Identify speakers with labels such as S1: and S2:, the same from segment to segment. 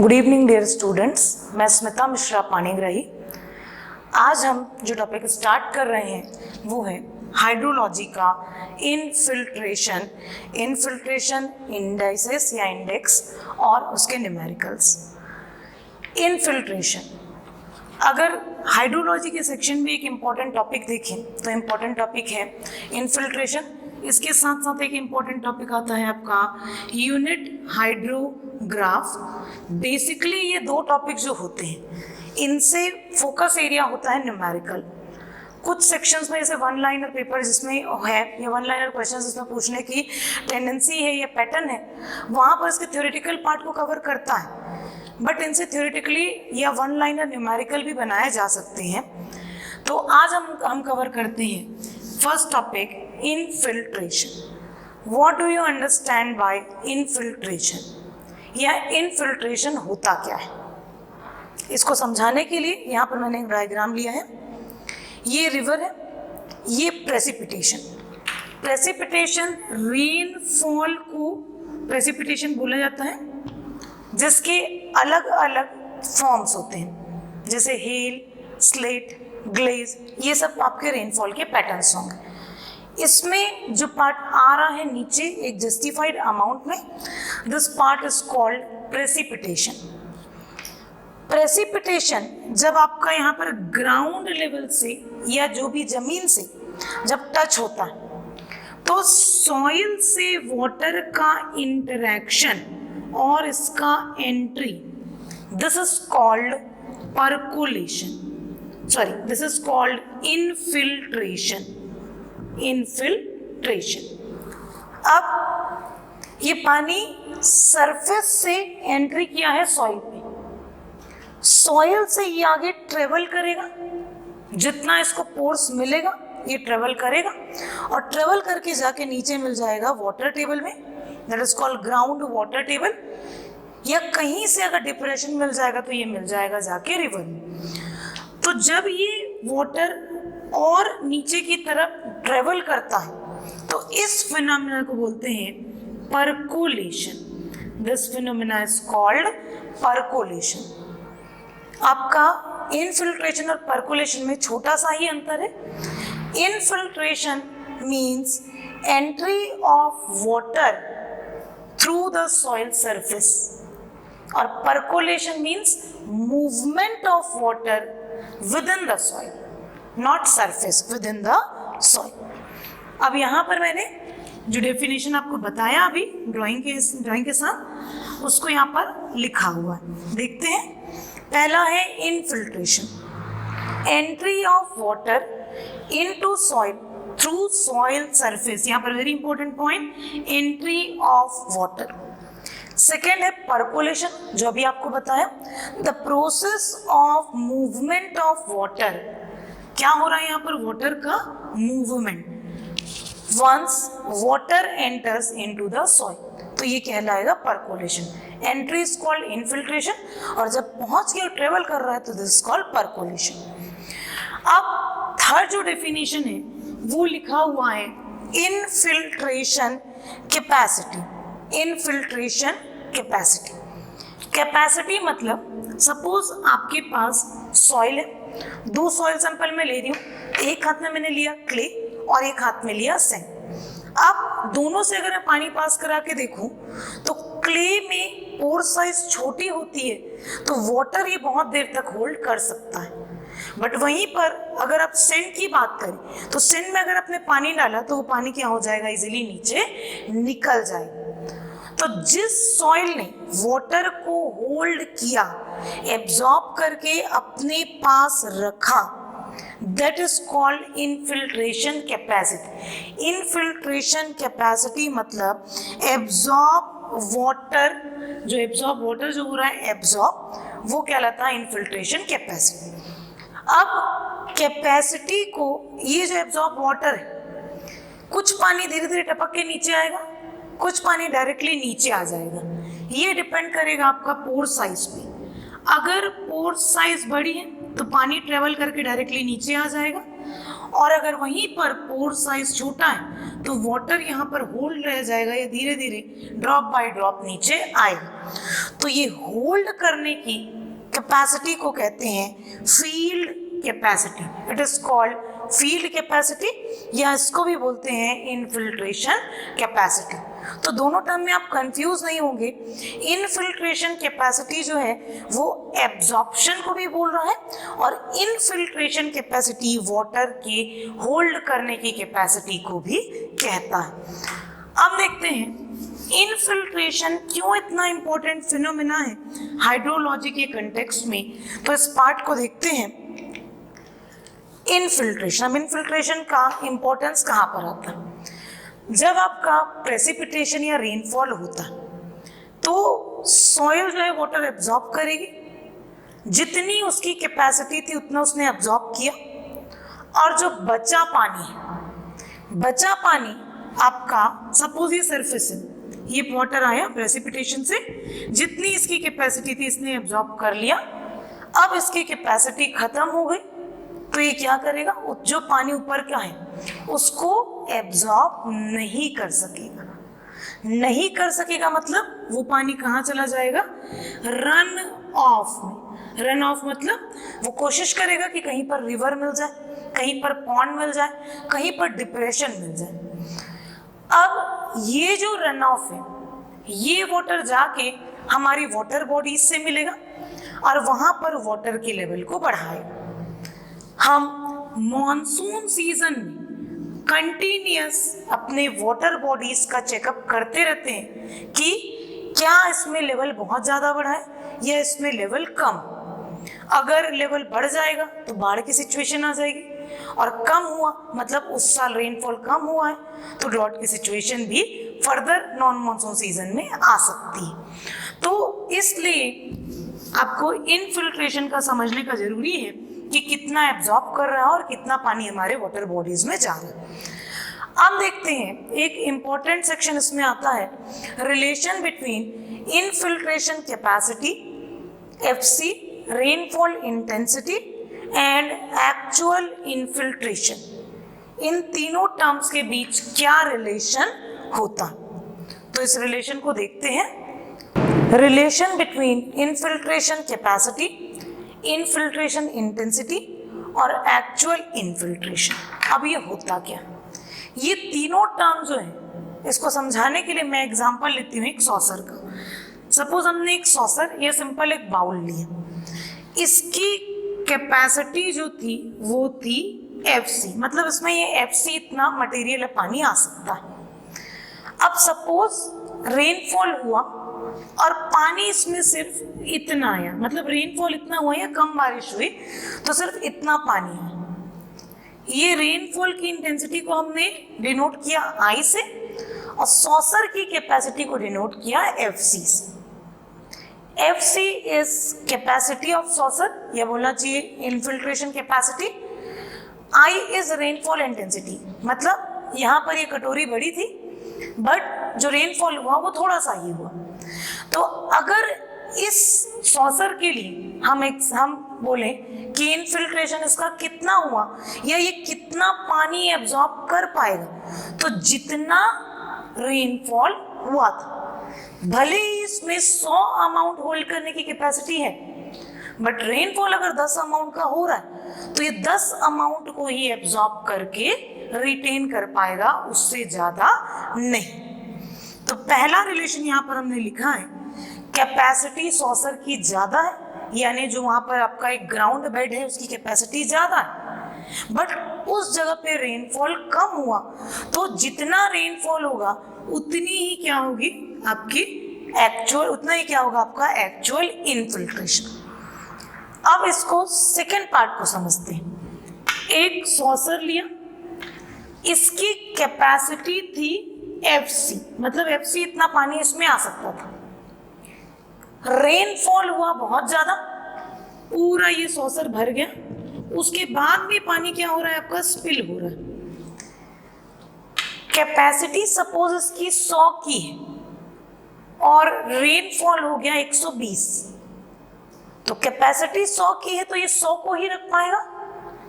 S1: Good evening dear students, मैं स्मिता मिश्रा पाणिग्राही। आज हम जो टॉपिक स्टार्ट कर रहे हैं वो है हाइड्रोलॉजी का इनफिल्ट्रेशन इंडाइसेस या इंडेक्स और उसके न्यूमेरिकल्स। इनफिल्ट्रेशन, अगर हाइड्रोलॉजी के सेक्शन में एक इम्पॉर्टेंट टॉपिक देखें तो इम्पॉर्टेंट टॉपिक है इनफिल्ट्रेशन। इसके साथ साथ एक इम्पॉर्टेंट टॉपिक आता है आपका यूनिट हाइड्रोग्राफ। बेसिकली ये दो टॉपिक जो होते हैं इनसे फोकस एरिया होता है न्यूमेरिकल। कुछ सेक्शंस में जैसे वन लाइनर पेपर जिसमें है या वन लाइनर क्वेश्चंस जिसमें पूछने की टेंडेंसी है या पैटर्न है, वहाँ पर इसके थ्योरेटिकल पार्ट को कवर करता है, बट इनसे थ्योरेटिकली या वन लाइनर न्यूमेरिकल भी बनाए जा सकते हैं। तो आज हम कवर करते हैं first topic infiltration. What do you understand by infiltration या इनफिल्ट्रेशन होता क्या है? इसको समझाने के लिए यहाँ पर मैंने एक डायग्राम लिया है। ये रिवर है, ये प्रेसिपिटेशन रेनफॉल को प्रेसिपिटेशन बोला जाता है, जिसके अलग अलग फॉर्म्स होते हैं, जैसे हेल, स्लेट, ग्लेज, ये सब आपके रेनफॉल के पैटर्न्स होंगे। इसमें जो पार्ट आ रहा है नीचे एक जस्टिफाइड अमाउंट में, this part is called precipitation. Precipitation जब आपका यहाँ पर ग्राउंड लेवल से या जो भी जमीन से जब टच होता है तो सॉइल से वाटर का इंटरेक्शन और इसका entry, this is called percolation, sorry this is called infiltration. अब ये पानी सरफेस से एंट्री किया है सॉइल पे, सॉइल से ये आगे ट्रेवल करेगा, जितना इसको पोर्स मिलेगा ये ट्रेवल करेगा और ट्रेवल करके जाके नीचे मिल जाएगा वाटर टेबल में, that is called ground water table. या कहीं से अगर डिप्रेशन मिल जाएगा तो ये मिल जाएगा जाके रिवर में। तो जब ये वाटर और नीचे की तरफ ट्रेवल करता है तो इस फिनोमेना को बोलते हैं percolation. This phenomena is called percolation. आपका इनफिल्ट्रेशन और परकोलेशन में छोटा सा ही अंतर है। Infiltration means entry of water through the soil surface और percolation means movement of water within the soil, not surface, within the soil. अब यहाँ पर मैंने जो डेफिनेशन आपको बताया अभी ड्राइंग के साथ, उसको यहाँ पर लिखा हुआ है, देखते हैं। पहला है infiltration, entry of water into soil through soil surface. यहाँ पर very important point, entry of water. Second है परकोलेशन, जो अभी आपको बताया, the process of movement of water. क्या हो रहा है यहाँ पर? वाटर का movement once water enters into the soil, तो ये कहलाएगा percolation. Entry is called infiltration और जब पहुंच के ट्रेवल कर रहा है तो दिस इज कॉल्ड परकोलेशन। अब थर्ड जो डेफिनेशन है वो लिखा हुआ है infiltration capacity. Infiltration capacity, capacity मतलब सपोज आपके पास सॉइल है, दो सॉइल सैंपल मैं ले रही हूँ, एक हाथ में मैंने लिया क्ले और एक हाथ में लिया सैंड। अब दोनों से अगर मैं पानी पास करा के देखूं तो क्ले में पोर साइज छोटी होती है तो वाटर ये बहुत देर तक होल्ड कर सकता है, बट वहीं पर अगर आप सैंड की बात करें तो सैंड में अगर आपने पानी डाला तो वो पानी क्या हो जाएगा? इजीली नीचे निकल जाएगा। तो जिस सॉइल ने वाटर को होल्ड किया, एब्जॉर्ब करके अपने पास रखा, that is called infiltration capacity. Infiltration capacity मतलब absorb water, जो absorb water जो हो रहा है absorb, वो कहलाता है infiltration capacity। अब कैपेसिटी को, ये जो absorb water है, कुछ पानी धीरे धीरे टपक के नीचे आएगा, कुछ पानी डायरेक्टली नीचे आ जाएगा। ये डिपेंड करेगा आपका पोर साइज पे। अगर पोर साइज बड़ी है तो पानी ट्रेवल करके डायरेक्टली नीचे आ जाएगा, और अगर वहीं पर पोर साइज छोटा है तो वाटर यहाँ पर होल्ड रह जाएगा, या धीरे धीरे ड्रॉप बाय ड्रॉप नीचे आएगा। तो ये होल्ड करने की कैपेसिटी को कहते हैं field capacity. It is called field capacity, या इसको भी बोलते हैं इनफिल्ट्रेशन कैपेसिटी। तो दोनों टर्म में आप कंफ्यूज नहीं होंगे। इनफिल्ट्रेशन कैपेसिटी जो है वो एब्जॉर्प्शन को भी बोल रहा है, और इनफिल्ट्रेशन कैपेसिटी वाटर के होल्ड करने की कैपेसिटी को भी कहता है। अब देखते हैं इनफिल्ट्रेशन क्यों इतना इंपॉर्टेंट फिनोमेना है हाइड्रोलॉजी के कंटेक्स्ट में। तो इस पार्ट को देखते हैं, इनफिल्ट्रेशन। अब इनफिल्ट्रेशन का इंपॉर्टेंस कहाँ पर आता है? जब आपका प्रेसिपिटेशन या रेनफॉल होता है तो सॉइल जो है वाटर एब्जॉर्ब करेगी, जितनी उसकी कैपेसिटी थी उतना उसने एब्जॉर्ब किया, और जो बचा पानी आपका, सपोज ये सरफेस है, ये वाटर आया प्रेसिपिटेशन से, जितनी इसकी कैपेसिटी थी इसने एब्जॉर्ब कर लिया। अब इसकी कैपेसिटी खत्म हो गई तो ये क्या करेगा, जो पानी ऊपर का है उसको एब्जॉर्ब नहीं कर सकेगा। मतलब वो पानी कहाँ चला जाएगा? रन ऑफ में। रन ऑफ मतलब वो कोशिश करेगा कि कहीं पर रिवर मिल जाए, कहीं पर पॉन्ड मिल जाए, कहीं पर डिप्रेशन मिल जाए। अब ये जो रन ऑफ है, ये वाटर जाके हमारी वाटर बॉडीज से मिलेगा और वहां पर वाटर के लेवल को बढ़ाएगा। हम मॉनसून सीजन में कंटिन्यूअस अपने वाटर बॉडीज का चेकअप करते रहते हैं कि क्या इसमें लेवल बहुत ज़्यादा बढ़ा है या इसमें लेवल कम। अगर लेवल बढ़ जाएगा तो बाढ़ की सिचुएशन आ जाएगी, और कम हुआ मतलब उस साल रेनफॉल कम हुआ है तो ड्रॉट की सिचुएशन भी फर्दर नॉन मॉनसून सीजन में आ सकती है। तो इसलिए आपको इनफिल्ट्रेशन का समझने का जरूरी है कि कितना एब्जॉर्ब कर रहा है और कितना पानी हमारे वाटर बॉडीज में जा रहा है। अब देखते हैं एक इंपॉर्टेंट सेक्शन इसमें आता है, relation between infiltration capacity, FC, rainfall intensity and actual infiltration. इन तीनों टर्म्स के बीच क्या रिलेशन होता, तो इस रिलेशन को देखते हैं। Relation between infiltration capacity, infiltration intensity और एक्चुअल इनफिल्ट्रेशन। अब ये होता क्या? ये तीनों टर्म जो है इसको समझाने के लिए मैं एग्जांपल लेती हूँ एक सॉसर का। सपोज हमने एक सॉसर या सिंपल एक बाउल लिया, इसकी कैपेसिटी जो थी वो थी एफसी, मतलब इसमें ये एफसी इतना मटेरियल पानी आ सकता है। अब सपोज रेनफॉल हुआ और पानी इसमें सिर्फ इतना आया, मतलब रेनफॉल इतना हुआ या कम बारिश हुई तो सिर्फ इतना पानी आया। ये रेनफॉल की इंटेंसिटी को हमने डिनोट किया आई से, और सॉसर की कैपेसिटी को डिनोट किया एफसी से। FC is capacity of saucer, या बोलना चाहिए infiltration capacity. I is rainfall intensity, मतलब यहाँ पर ये कटोरी बड़ी थी बट जो रेनफॉल हुआ वो थोड़ा सा ही हुआ। तो अगर इस सॉसर के लिए हम बोले कि इनफिल्ट्रेशन इसका कितना हुआ या ये कितना पानी एब्जॉर्ब कर पाएगा, तो जितना रेनफॉल हुआ था, भले ही इसमें 100 अमाउंट होल्ड करने की कैपेसिटी है, बट रेनफॉल अगर 10 अमाउंट का हो रहा है तो ये 10 अमाउंट को ही एब्जॉर्ब करके रिटेन कर पाएगा, उससे ज्यादा नहीं। तो पहला रिलेशन यहाँ पर हमने लिखा है, कैपेसिटी सॉसर की ज्यादा है, यानी जो वहां पर आपका एक ग्राउंड बेड है उसकी कैपेसिटी ज्यादा है, बट उस जगह पे रेनफॉल कम हुआ तो जितना रेनफॉल होगा उतनी ही क्या होगी आपकी एक्चुअल, उतना ही क्या होगा आपका एक्चुअल इनफिल्ट्रेशन। अब इसको सेकेंड पार्ट को समझते हैं। एक सॉसर लिया, इसकी कैपेसिटी थी एफसी, मतलब एफसी इतना पानी इसमें आ सकता था। रेनफॉल हुआ बहुत ज्यादा, पूरा ये सॉसर भर गया, उसके बाद भी पानी क्या हो रहा है आपका स्पिल हो रहा है। कैपेसिटी सपोज इसकी 100 की है और रेनफॉल हो गया 120, तो कैपेसिटी 100 की है तो ये 100 को ही रख पाएगा,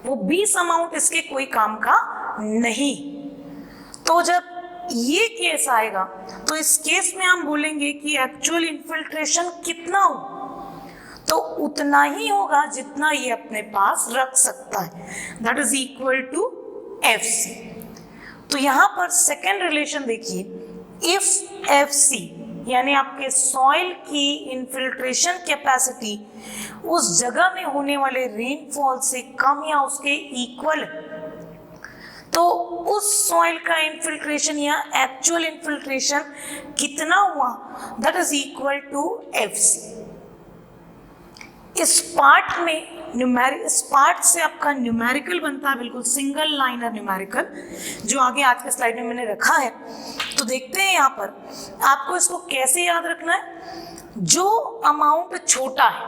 S1: वो 20 अमाउंट इसके कोई काम का नहीं। तो जब ये केस आएगा तो इस केस में हम बोलेंगे कि एक्चुअल इन्फिल्ट्रेशन कितना हो, तो उतना ही होगा जितना ये अपने पास रख सकता है, that is equal to FC। तो यहाँ पर सेकेंड रिलेशन देखिए, इफ FC यानी आपके सॉइल की इन्फिल्ट्रेशन कैपेसिटी उस जगह में होने वाले रेनफॉल से कम या उसके इक्वल, तो उस सॉइल का इन्फिल्ट्रेशन या एक्चुअल इन्फिल्ट्रेशन कितना हुआ, that is equal to FC। इस पार्ट में इस पार्ट से आपका न्यूमेरिकल बनता है, बिल्कुल सिंगल लाइनर न्यूमेरिकल, जो आगे आज के स्लाइड में मैंने रखा है। तो देखते हैं यहाँ पर आपको इसको कैसे याद रखना है। जो अमाउंट छोटा है,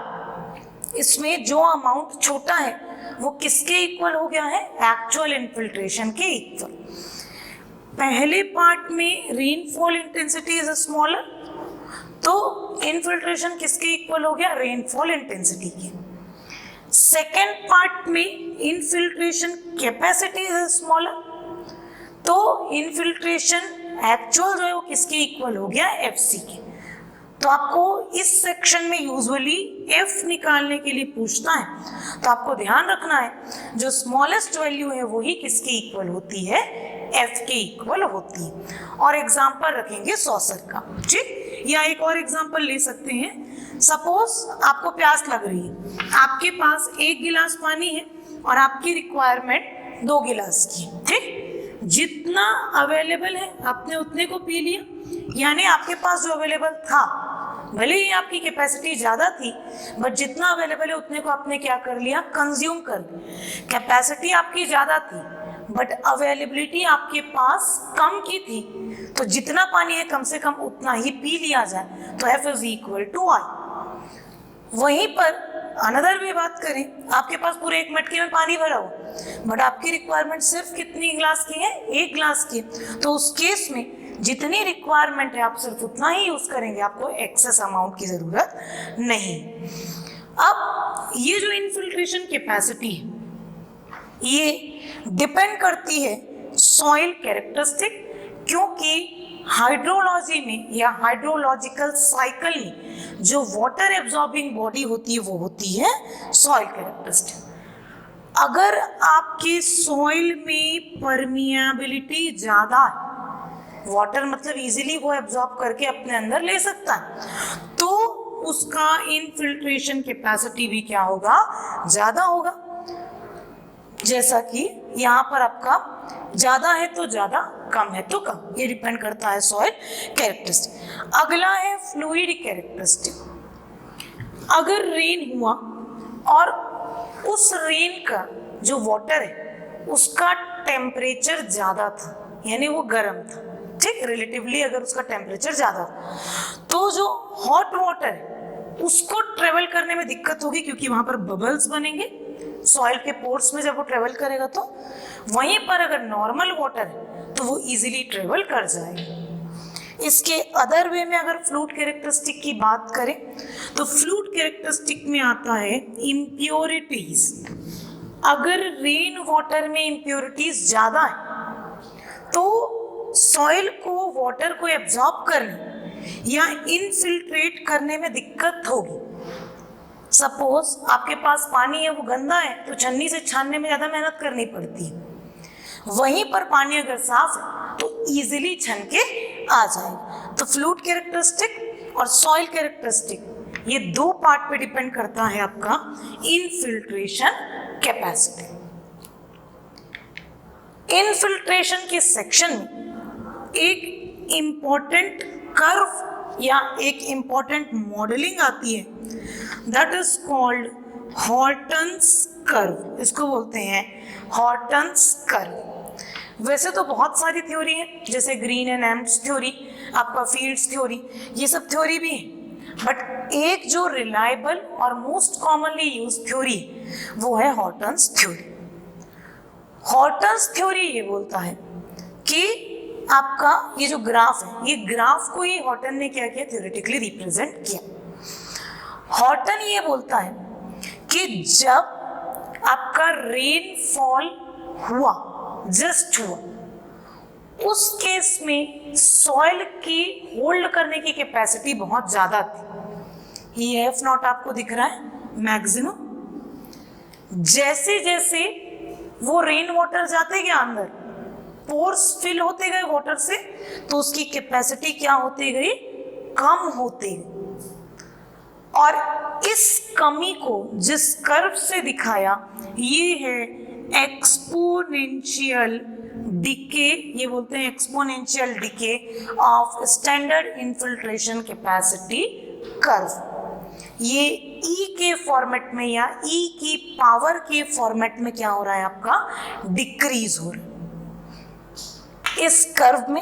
S1: इसमें जो अमाउंट छोटा है वो किसके इक्वल हो गया है, एक्चुअल इन्फिल्ट्रेशन के इक्वल। पहले पार्ट में रेनफॉल इंटेंसिटी इज स्मॉलर, तो इन्फिल्ट्रेशन किसके इक्वल हो गया, रेनफॉल इंटेंसिटी के। सेकेंड पार्ट में इन्फिल्ट्रेशन कैपेसिटी इज स्मॉलर, तो इन्फिल्ट्रेशन एक्चुअल जो है वो किसके इक्वल हो गया, FC के। तो आपको इस सेक्शन में यूजुअली F निकालने के लिए पूछता है, तो आपको ध्यान रखना है जो स्मॉलेस्ट वैल्यू है वही किसके इक्वल होती है, F के इक्वल होती है। और एग्जांपल रखेंगे सॉसर का, ठीक। या एक और एग्जांपल ले सकते हैं, सपोज आपको प्यास लग रही है, आपके पास 1 गिलास पानी है और आपकी रिक्वायरमेंट 2 गिलास की, ठीक। जितना अवेलेबल है आपने उतने को पी लिया, यानी आपके पास जो अवेलेबल था, भले ही आपकी कैपेसिटी ज़्यादा थी, बट जितना अवेलेबल है उतने को आपने क्या कर लिया, कंज्यूम कर लिया। कैपेसिटी आपकी ज़्यादा थी बट अवेलेबिलिटी आपके पास कम की थी, तो जितना पानी है कम से कम उतना ही पी लिया जाए, तो F is equal to I। वहीं पर अनदर वे बात करें, आपके पास पूरे 1 मटके में पानी भरा हो बट आपकी रिक्वायरमेंट सिर्फ कितनी गिलास की है, 1 गिलास की, तो उस केस में जितनी रिक्वायरमेंट है आप सिर्फ उतना ही यूज करेंगे, आपको एक्सेस अमाउंट की जरूरत नहीं। अब ये जो इन्फिल्ट्रेशन कैपेसिटी है ये डिपेंड करती है सॉइल कैरेक्टरिस्टिक, क्योंकि हाइड्रोलॉजी में या हाइड्रोलॉजिकल साइकिल में जो वाटर एब्जॉर्बिंग बॉडी होती है वो होती है सॉइल कैरेक्टरिस्टिक। अगर आपके सॉइल में परमिएबिलिटी ज़्यादा है, वाटर मतलब इजीली वो एब्जॉर्ब करके अपने अंदर ले सकता है, तो उसका इनफिल्ट्रेशन कैपेसिटी भी क्या होगा, ज़्यादा होगा। जैसा कि यहाँ पर आपका ज़्यादा है तो ज़्यादा, कम है तो कम, ये डिपेंड करता है सॉइल कैरेक्टरिस्टिक। अगला है फ्लूइड कैरेक्टरिस्टिक। अगर रेन हुआ और उस रेन का जो वाटर है उसका टेम्परेचर ज़्यादा था, यानी वो गर्म था, ठीक, रिलेटिवली अगर उसका टेम्परेचर ज़्यादा था, तो जो हॉट वाटर है उसको ट्रेवल करने में दिक्कत होगी, क्योंकि वहाँ पर बबल्स बनेंगे सॉइल के पोर्स में जब वो ट्रेवल करेगा। तो वहीं पर अगर नॉर्मल वाटर है तो वो इजीली ट्रेवल कर जाएगा। इसके अदर वे में अगर फ्लूइड कैरेक्टरिस्टिक की बात करें तो फ्लूइड कैरेक्टरिस्टिक में आता है इम्प्योरिटीज। अगर रेन वाटर में इम्प्योरिटीज ज़्यादा है तो सॉइल को वाटर को एब्जॉर्ब करने या इनफिल्ट्रेट करने में दिक्कत होगी। सपोज आपके पास पानी है वो गंदा है तो छन्नी से छानने में ज़्यादा मेहनत करनी पड़ती है, वहीं पर पानी अगर साफ है तो इजीली छन के आ जाएगा। तो फ्लूइड कैरेक्टरिस्टिक और सॉइल कैरेक्टरिस्टिक ये 2 पार्ट पे डिपेंड करता है आपका इनफिल्ट्रेशन कैपेसिटी। इनफिल्ट्रेशन के सेक्शन में एक इम्पॉर्टेंट कर्व या एक इम्पॉर्टेंट मॉडलिंग आती है, that is called Hortons curve. इसको बोलते हैं हॉर्टन्स कर्व। वैसे तो बहुत सारी थ्योरी है, जैसे ग्रीन एंड एम्स थ्योरी, आपका फील्ड्स थ्योरी, ये सब थ्योरी भी है, बट एक जो रिलायबल और मोस्ट कॉमनली यूज थ्योरी वो है हॉर्टन्स थ्योरी। हॉर्टन्स थ्योरी ये बोलता है कि आपका ये जो ग्राफ है, ये ग्राफ को ही हॉर्टन ने क्या किया, थ्योरेटिकली रिप्रेजेंट किया। हॉर्टन ये बोलता है कि जब आपका रेनफॉल हुआ, जस्ट हुआ, उस केस में सॉइल की होल्ड करने की कैपेसिटी बहुत ज्यादा थी। ये एफ नॉट आपको दिख रहा है मैक्सिमम। जैसे जैसे वो रेन वाटर जाते गए अंदर, पोर्स फिल होते गए वाटर से, तो उसकी कैपेसिटी क्या होती गई, कम होती गई। और इस कमी को जिस कर्व से दिखाया, ये है एक्सपोनेंशियल डिके, ये बोलते हैं exponential decay of standard infiltration capacity curve. ये ई के फॉर्मेट में या ई की पावर के फॉर्मेट में क्या हो रहा है, आपका डिक्रीज हो रहा है। इस कर्व में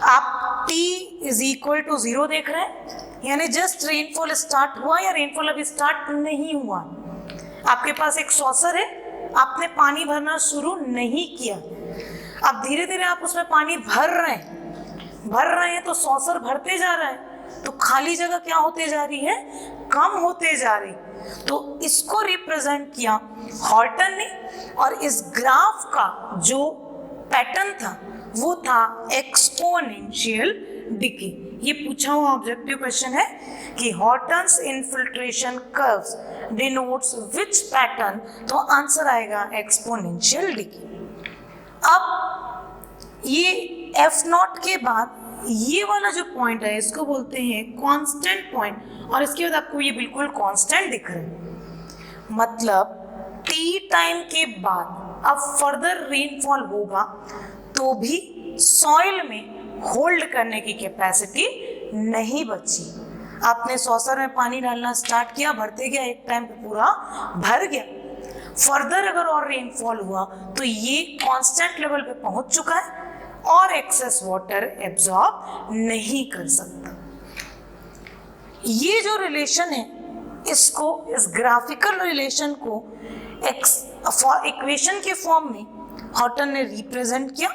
S1: आप t इज इक्वल टू 0 देख रहे हैं, यानी जस्ट रेनफॉल स्टार्ट हुआ या रेनफॉल अभी स्टार्ट नहीं हुआ। आपके पास एक सॉसर है, आपने पानी भरना शुरू नहीं किया, अब धीरे धीरे आप उसमें पानी भर रहे हैं तो सॉसर भरते जा रहा है, तो खाली जगह क्या होते जा रही है, कम होते जा रही। तो इसको रिप्रेजेंट किया हॉर्टन ने, और इस ग्राफ का जो पैटर्न था वो था एक्सपोनेंशियल डिके। ये पूछा हुआ ऑब्जेक्टिव क्वेश्चन है कि Hortons infiltration curves denotes which pattern, तो आंसर आएगा एक्सपोनेंशियल डिके। अब ये एफ नॉट के बाद ये वाला जो पॉइंट है इसको बोलते हैं कांस्टेंट पॉइंट, और इसके बाद आपको ये बिल्कुल कांस्टेंट दिख रहा है। मतलब टी टाइम के बाद अब फर्दर रेनफॉल होगा तो भी सॉइल में होल्ड करने की कैपेसिटी नहीं बची। आपने सॉसर में पानी डालना स्टार्ट किया, भरते गया, एक टाइम पे पूरा भर गया। फर्दर अगर और रेनफॉल हुआ तो ये कांस्टेंट लेवल पे पहुंच चुका है और एक्सेस वाटर एब्जॉर्ब नहीं कर सकता। ये जो रिलेशन है, इसको, इस ग्राफिकल रिलेशन को इक्वेशन के फॉर्म में हॉर्टन ने रिप्रेजेंट किया।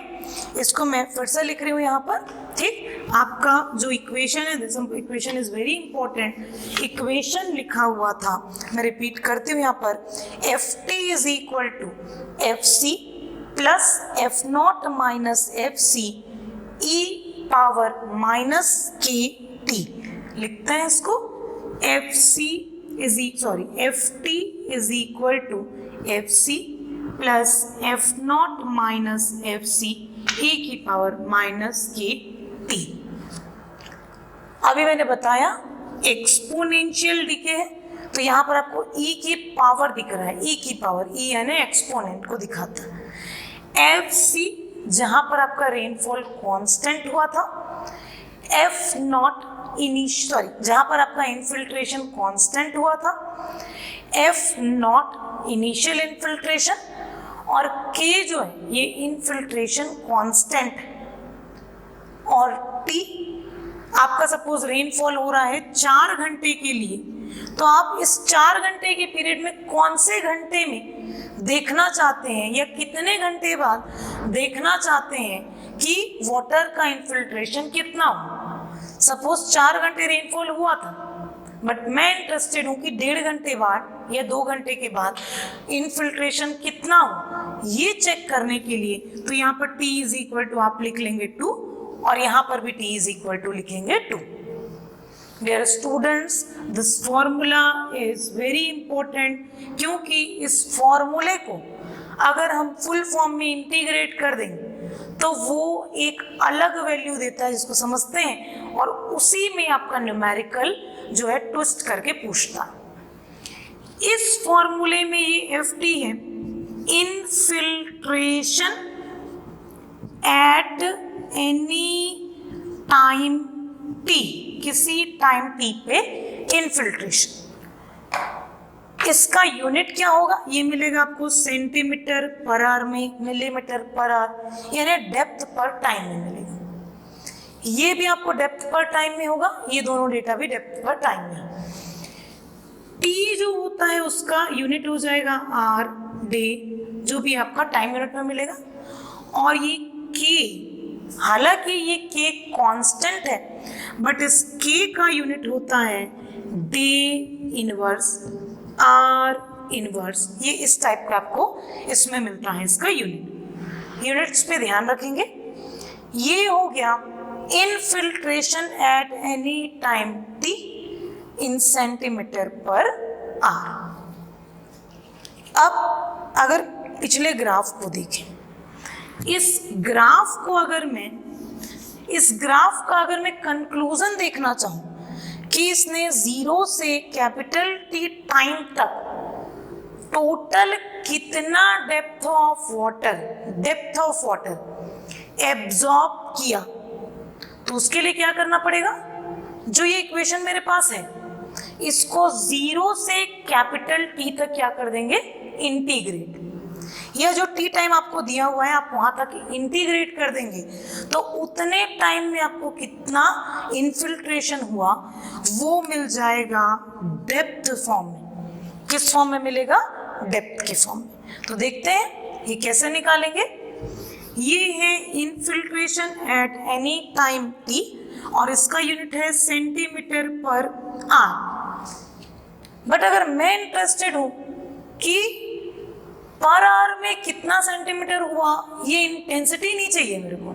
S1: इसको मैं फिर से लिख रही हूँ यहाँ पर, ठीक। आपका जो इक्वेशन है, this equation is very important. Equation लिखा हुआ था, मैं रिपीट करती हूँ यहाँ पर, F T is equal to F C plus F naught minus F C E power minus K T. लिखते हैं इसको, F C F T is equal to F C plus F naught minus F C E की power minus K T. अभी मैंने बताया exponential decay है, तो यहाँ पर आपको ई की पावर दिख रहा है, ई की पावर, ई यानी एक्सपोनेंट को दिखाता है। एफ सी जहाँ पर आपका रेनफॉल कांस्टेंट हुआ था, एफ नॉट जहाँ पर आपका इनफिल्ट्रेशन कांस्टेंट हुआ था, एफ नॉट इनिशियल इनफिल्ट्रेशन, और के जो है ये इनफिल्ट्रेशन कांस्टेंट है, और टी आपका सपोज रेनफॉल हो रहा है 4 घंटे के लिए, तो आप इस 4 घंटे के पीरियड में कौन से घंटे में देखना चाहते हैं या कितने घंटे बाद देखना चाहते हैं कि वाटर का इनफिल्ट्रेशन कितना हो। सपोज 4 घंटे रेनफॉल हुआ था, बट मैं इंटरेस्टेड हूँ कि 1.5 घंटे बाद या 2 घंटे के बाद इनफिल्ट्रेशन कितना हो, ये चेक करने के लिए, तो यहाँ पर t इज इक्वल टू आप लिख लेंगे 2, और यहाँ पर भी t इज इक्वल टू लिखेंगे 2। Dear students, this formula is very important, क्योंकि इस फॉर्मूले को अगर हम फुल फॉर्म में इंटीग्रेट कर देंगे तो वो एक अलग वैल्यू देता है जिसको समझते हैं, और उसी में आपका न्यूमेरिकल जो है ट्विस्ट करके पूछता है। इस फॉर्मूले में ये एफ टी है, infiltration at any time T, किसी टाइम टी पे इनफिल्ट्रेशन। इसका यूनिट क्या होगा, ये मिलेगा आपको सेंटीमीटर पर आवर में, मिलीमीटर पर आवर, यानी डेप्थ पर टाइम में मिलेगा। ये भी आपको डेप्थ पर टाइम में होगा, ये दोनों डेटा भी डेप्थ पर टाइम में। टी जो होता है उसका यूनिट हो जाएगा आर डे, जो भी आपका टाइम यूनिट में मिलेगा। और ये के, हालांकि ये के कांस्टेंट है, बट इस के का यूनिट होता है डे इनवर्स आर इनवर्स, ये इस टाइप का आपको इसमें मिलता है इसका यूनिट। यूनिट्स पे ध्यान रखेंगे। ये हो गया infiltration at any time t in centimetre per are. अब अगर पिछले ग्राफ को देखें, इस ग्राफ का अगर मैं कंक्लूजन देखना चाहूं कि इसने 0 से कैपिटल T टाइम तक टोटल कितना डेप्थ ऑफ वाटर एब्जॉर्ब किया, तो उसके लिए क्या करना पड़ेगा, जो ये इक्वेशन मेरे पास है इसको 0 से कैपिटल T तक क्या कर देंगे, इंटीग्रेट। यह जो T टाइम आपको दिया हुआ है आप वहां तक इंटीग्रेट कर देंगे, तो उतने टाइम में आपको कितना इनफिल्ट्रेशन हुआ वो मिल जाएगा डेप्थ फॉर्म में। किस फॉर्म में मिलेगा, डेप्थ के फॉर्म में। तो देखते हैं ये कैसे निकालेंगे। ये है infiltration at any time t और इसका यूनिट है सेंटीमीटर पर आर। बट अगर मैं इंटरेस्टेड हूं कि पर आवर में कितना सेंटीमीटर हुआ, ये इंटेंसिटी नहीं चाहिए मेरे को।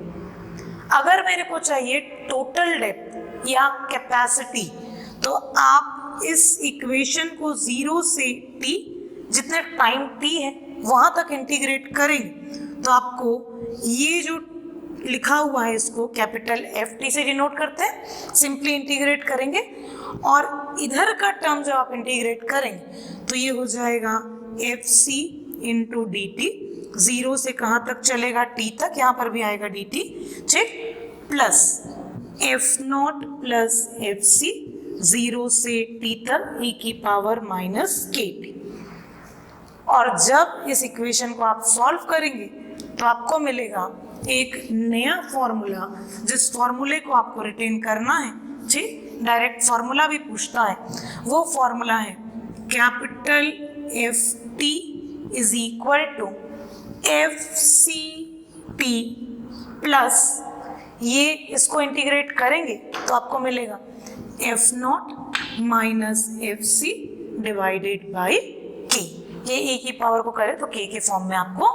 S1: अगर मेरे को चाहिए टोटल डेप्थ या कैपेसिटी, तो आप इस इक्वेशन को 0 से t जितने टाइम t है वहां तक इंटीग्रेट करेंगे तो आपको ये जो लिखा हुआ है इसको कैपिटल FT से डिनोट करते हैं, सिंपली इंटीग्रेट करेंगे और इधर का टर्म जब आप इंटीग्रेट करेंगे तो ये हो जाएगा FC इंटू dt। 0 से कहाँ तक चलेगा, t तक, यहाँ पर भी आएगा dt, ठीक, प्लस F0 प्लस FC 0 से t तक e की पावर माइनस KT। और जब इस इक्वेशन को आप सॉल्व करेंगे तो आपको मिलेगा एक नया फॉर्मूला, जिस फॉर्मूले को आपको रिटेन करना है, ठीक, डायरेक्ट फॉर्मूला भी पूछता है, वो फॉर्मूला है capital FT is equal to FCT plus, ये इसको इंटीग्रेट करेंगे तो आपको मिलेगा F0 minus FC divided by K। ये e की पावर को करें तो k के फॉर्म में आपको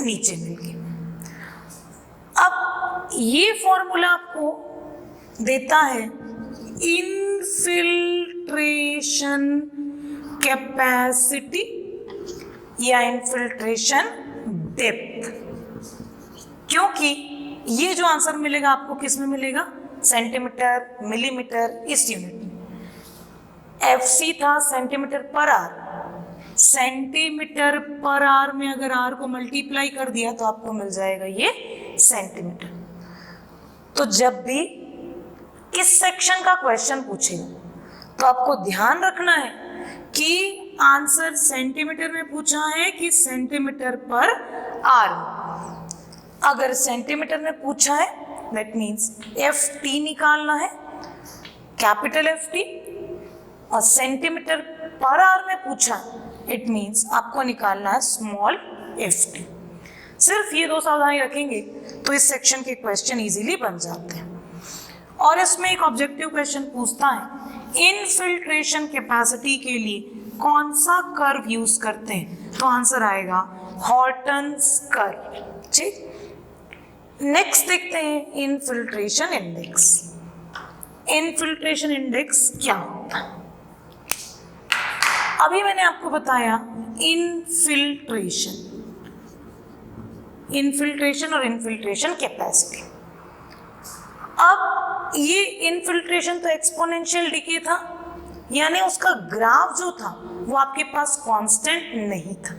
S1: नीचे मिल गया। अब ये फॉर्मूला आपको देता है इनफिल्ट्रेशन कैपेसिटी या इनफिल्ट्रेशन डेप्थ, क्योंकि ये जो आंसर मिलेगा आपको किस में मिलेगा, सेंटीमीटर, मिलीमीटर, इस यूनिट में। FC था centimetre per are, centimetre per are में अगर आर को मल्टीप्लाई कर दिया तो आपको मिल जाएगा ये सेंटीमीटर। तो जब भी इस सेक्शन का क्वेश्चन पूछेगा तो आपको ध्यान रखना है कि आंसर सेंटीमीटर में पूछा है कि सेंटीमीटर पर आर। अगर सेंटीमीटर में पूछा है दैट मीन्स FT निकालना है, कैपिटल FT, और सेंटीमीटर पर आर में पूछा इट मीन्स आपको निकालना है स्मॉल FT। सिर्फ ये दो सावधानी रखेंगे तो इस सेक्शन के क्वेश्चन इजीली बन जाते हैं। और इसमें एक ऑब्जेक्टिव क्वेश्चन पूछता है इनफिल्ट्रेशन कैपेसिटी के लिए कौन सा कर्व यूज करते हैं, तो आंसर आएगा हॉर्टन्स कर्व, ठीक। नेक्स्ट देखते हैं इनफिल्ट्रेशन इंडेक्स। इनफिल्ट्रेशन इंडेक्स क्या होता है, अभी मैंने आपको बताया इनफिल्ट्रेशन और इनफिल्ट्रेशन कैपेसिटी। अब ये इनफिल्ट्रेशन तो एक्सपोनेंशियल डिके था, यानी उसका ग्राफ जो था वो आपके पास कांस्टेंट नहीं था।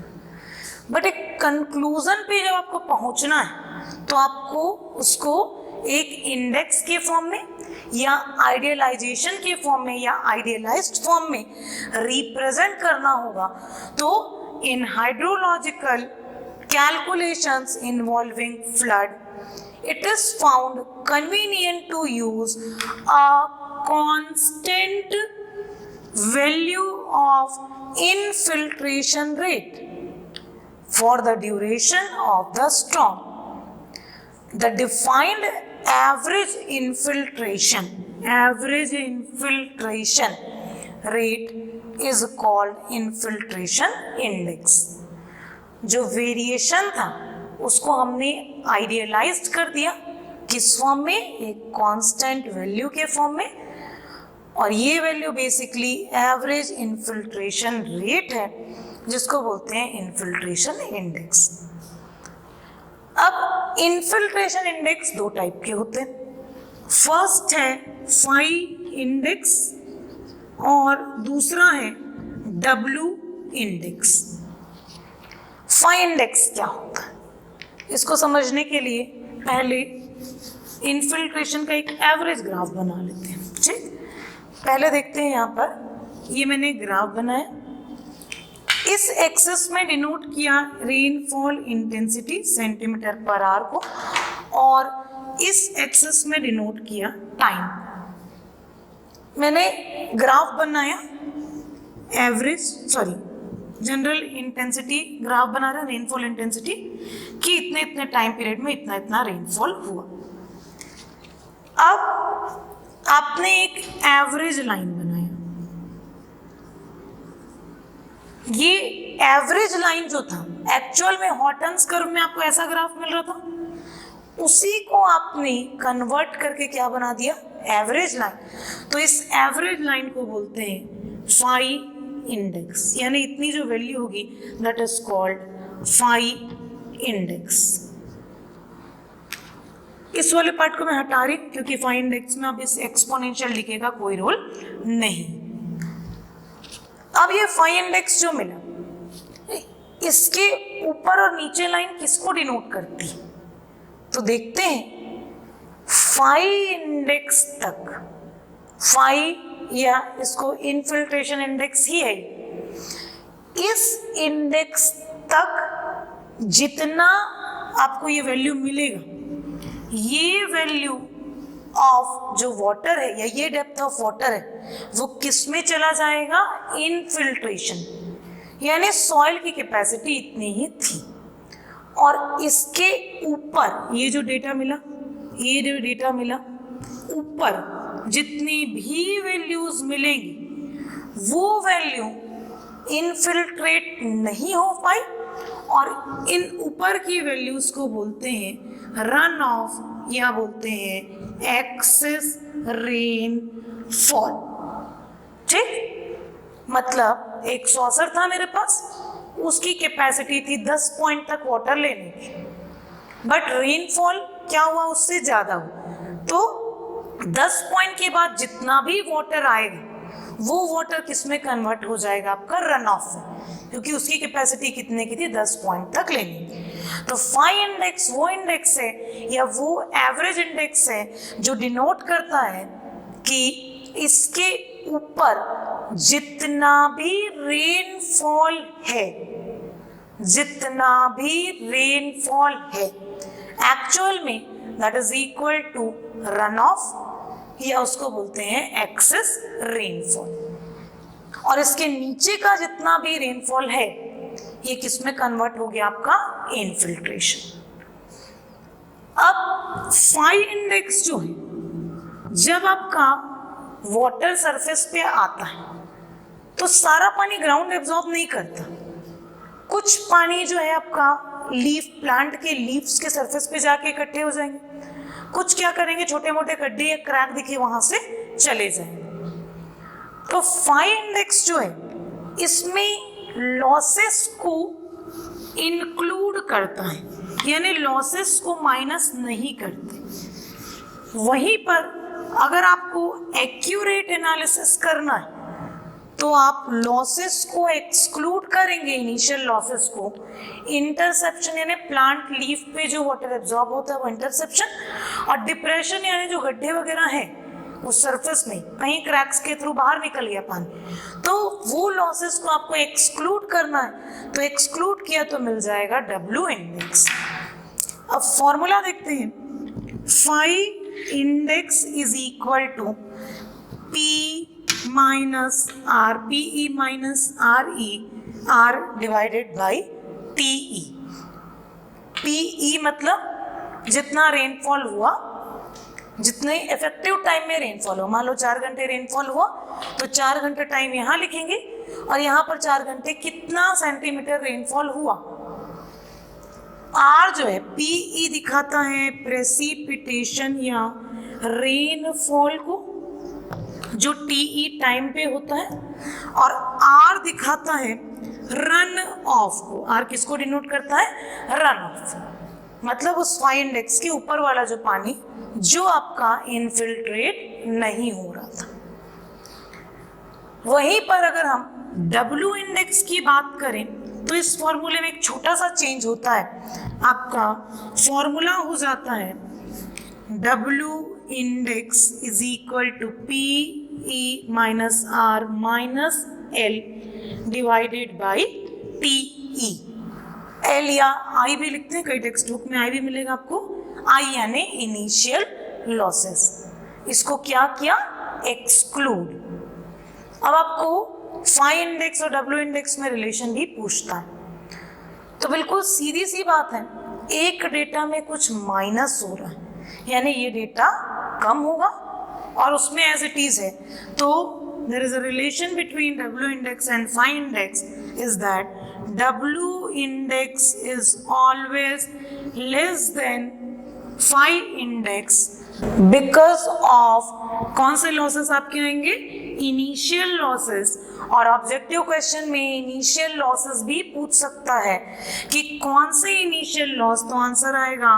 S1: बट एक कंक्लूजन पे जब आपको पहुंचना है तो आपको उसको एक इंडेक्स के फॉर्म में या आइडियलाइजेशन के फॉर्म में या आइडियलाइज्ड फॉर्म में रिप्रेजेंट करना होगा। तो इन hydrological calculations involving flood, it is found convenient to use a constant value of infiltration rate for the duration of the storm. The defined average infiltration rate is called infiltration index. जो variation था उसको हमने idealised कर दिया किस form में, एक constant value के फॉर्म में, और ये value basically average infiltration rate है जिसको बोलते हैं इनफिल्ट्रेशन इंडेक्स। अब इनफिल्ट्रेशन इंडेक्स दो टाइप के होते हैं। फर्स्ट है फाई इंडेक्स और दूसरा है डब्ल्यू इंडेक्स। फाई इंडेक्स क्या होता है, इसको समझने के लिए पहले इनफिल्ट्रेशन का एक एवरेज ग्राफ बना लेते हैं। ठीक, पहले देखते हैं यहाँ पर ये मैंने ग्राफ बनाया, इस एक्सिस में डिनोट किया rainfall intensity centimetre per our को, और इस एक्सिस में डिनोट किया टाइम। मैंने ग्राफ बनाया जनरल इंटेंसिटी ग्राफ बना रहा है, रेनफॉल इंटेंसिटी कि इतने इतने टाइम पीरियड में इतना इतना रेनफॉल हुआ। अब आपने एक एवरेज लाइन बनाया, ये एवरेज लाइन जो था एक्चुअल में हॉटन्स कर्व में आपको ऐसा ग्राफ मिल रहा था, उसी को आपने कन्वर्ट करके क्या बना दिया, एवरेज लाइन। तो इस एवरेज लाइन को बोलते हैं फाई इंडेक्स, यानी इतनी जो वैल्यू होगी that is called phi index. इस वाले पार्ट को मैं हटा रही क्योंकि फाई इंडेक्स में अब इस एक्सपोनेंशियल डिके का कोई रोल नहीं। अब ये फाई इंडेक्स जो मिला, इसके ऊपर और नीचे लाइन किसको डिनोट करती है, तो देखते हैं फाई इंडेक्स तक, फाई या इसको इनफिल्ट्रेशन इंडेक्स ही है, इस इंडेक्स तक जितना आपको ये वैल्यू मिलेगा, ये वैल्यू ऑफ जो वाटर है या ये डेप्थ ऑफ वाटर है वो किस में चला जाएगा, इनफिल्ट्रेशन, यानी सॉइल की कैपेसिटी इतनी ही थी। और इसके ऊपर ये जो डेटा मिला, ये जो डेटा मिला ऊपर जितनी भी वैल्यूज मिलेंगी वो वैल्यू इनफिल्ट्रेट नहीं हो पाई, और इन ऊपर की वैल्यूज को बोलते हैं रन ऑफ या बोलते हैं एक्सेस रेनफॉल। ठीक, मतलब एक सॉसर था मेरे पास, उसकी कैपेसिटी थी 10 पॉइंट तक वाटर लेने की, बट रेनफॉल क्या हुआ, उससे ज्यादा हुआ। तो 10 पॉइंट के बाद जितना भी वाटर आएगा वो वाटर किस में कन्वर्ट हो जाएगा, आपका रन ऑफ में, क्योंकि उसकी कैपेसिटी कितने की थी, 10 पॉइंट तक लेने की। तो फाई इंडेक्स वो इंडेक्स है या वो एवरेज इंडेक्स है जो डिनोट करता है कि इसके ऊपर जितना भी रेनफॉल है, जितना भी रेनफॉल है एक्चुअल में that is equal to run off, या उसको बोलते हैं एक्सेस रेनफॉल। और इसके नीचे का जितना भी रेनफॉल है ये किस में कन्वर्ट हो गया, आपका इनफिल्ट्रेशन। अब फाई इंडेक्स जो है, जब आपका वाटर सरफेस पे आता है तो सारा पानी ग्राउंड एब्जॉर्ब नहीं करता, कुछ पानी जो है आपका लीफ, प्लांट के लीव्स के सरफेस पे जाके इकट्ठे हो जाएंगे, कुछ क्या करेंगे, छोटे मोटे गड्ढे या क्रैक दिखे वहां से चले जाएंगे। तो फाई इंडेक्स जो है इसमें लॉसेस को इंक्लूड करता है, यानी लॉसेस को माइनस नहीं करते। वहीं पर अगर आपको एक्यूरेट एनालिसिस करना है तो आप लॉसेस को एक्सक्लूड करेंगे, इनिशियल लॉसेस को, इंटरसेप्शन यानी प्लांट लीफ पे जो वाटर एब्जॉर्ब होता है वो इंटरसेप्शन, और डिप्रेशन यानी जो गड्ढे वगैरह हैं उस सरफेस में कहीं क्रैक्स के थ्रू बाहर निकल गया पानी, तो वो लॉसेस को आपको एक्सक्लूड करना है। तो एक्सक्लूड किया तो मिल जाएगा डब्ल्यू इंडेक्स। अब फॉर्मूला देखते हैं, phi index is equal to P minus R, P E minus R E, R divided by T E. P E मतलब जितना रेनफॉल हुआ, जितने इफेक्टिव टाइम में रेनफॉल हो, मान लो 4 घंटे रेनफॉल हुआ तो 4 घंटे टाइम यहाँ लिखेंगे, और यहाँ पर 4 घंटे कितना सेंटीमीटर रेनफॉल हुआ। आर जो है पीई दिखाता है प्रेसिपिटेशन या रेनफॉल को, जो टीई टाइम पे होता है, और आर दिखाता है रन ऑफ को। आर किसको डिनोट करता है? रन ऑफ, मतलब उस फाई इंडेक्स के ऊपर वाला जो पानी जो आपका इनफिल्ट्रेट नहीं हो रहा था। वहीं पर अगर हम W इंडेक्स की बात करें तो इस फॉर्मूले में एक छोटा सा चेंज होता है। आपका फॉर्मूला हो जाता है W index is equal to P E minus R minus L divided by T E. L या आई भी लिखते हैं, कई टेक्स्ट बुक में आई भी मिलेगा आपको। आई यानी इनिशियल लॉसेस, इसको क्या किया? एक्सक्लूड। अब आपको फाई इंडेक्स और डब्ल्यू इंडेक्स में रिलेशन भी पूछता है, तो बिल्कुल सीधी सी बात है, एक डेटा में कुछ माइनस हो रहा है यानी ये डेटा कम होगा, और उसमें एज इट इज है। तो there is a relation between W index and phi index is that W index is always less than phi index because of कौन से लॉसेस आपके आएंगे? Initial losses. और ऑब्जेक्टिव क्वेश्चन में इनिशियल लॉसेस भी पूछ सकता है कि कौन से इनिशियल लॉस, तो आंसर आएगा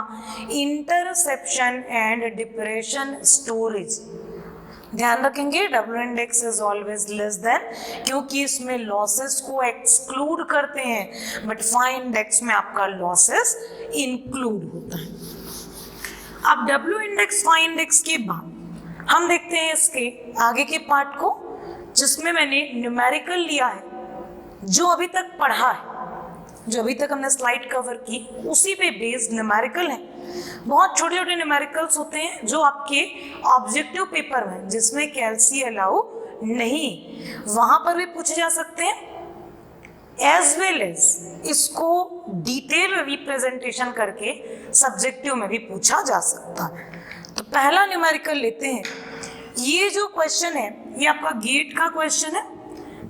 S1: इंटरसेप्शन एंड डिप्रेशन स्टोरेज। ध्यान रखेंगे W index is always less than, क्योंकि इसमें लॉसेस को एक्सक्लूड करते हैं, बट फाई इंडेक्स में आपका लॉसेस इंक्लूड होता है। अब W इंडेक्स फाई इंडेक्स के बाद हम देखते हैं इसके आगे के पार्ट को, जिसमें मैंने न्यूमेरिकल लिया है, जो अभी तक पढ़ा है, जो अभी तक हमने स्लाइड कवर की उसी पे बेस्ड न्यूमेरिकल है। बहुत छोटे छोटे न्यूमेरिकल्स होते हैं जो आपके ऑब्जेक्टिव पेपर में, जिसमें कैल्सी अलाउ नहीं, वहां पर भी पूछे जा सकते हैं, एज वेल एज इसको डिटेल रिप्रेजेंटेशन करके सब्जेक्टिव में भी पूछा जा सकता है। तो पहला न्यूमेरिकल लेते हैं। ये जो क्वेश्चन है ये आपका गेट का क्वेश्चन है,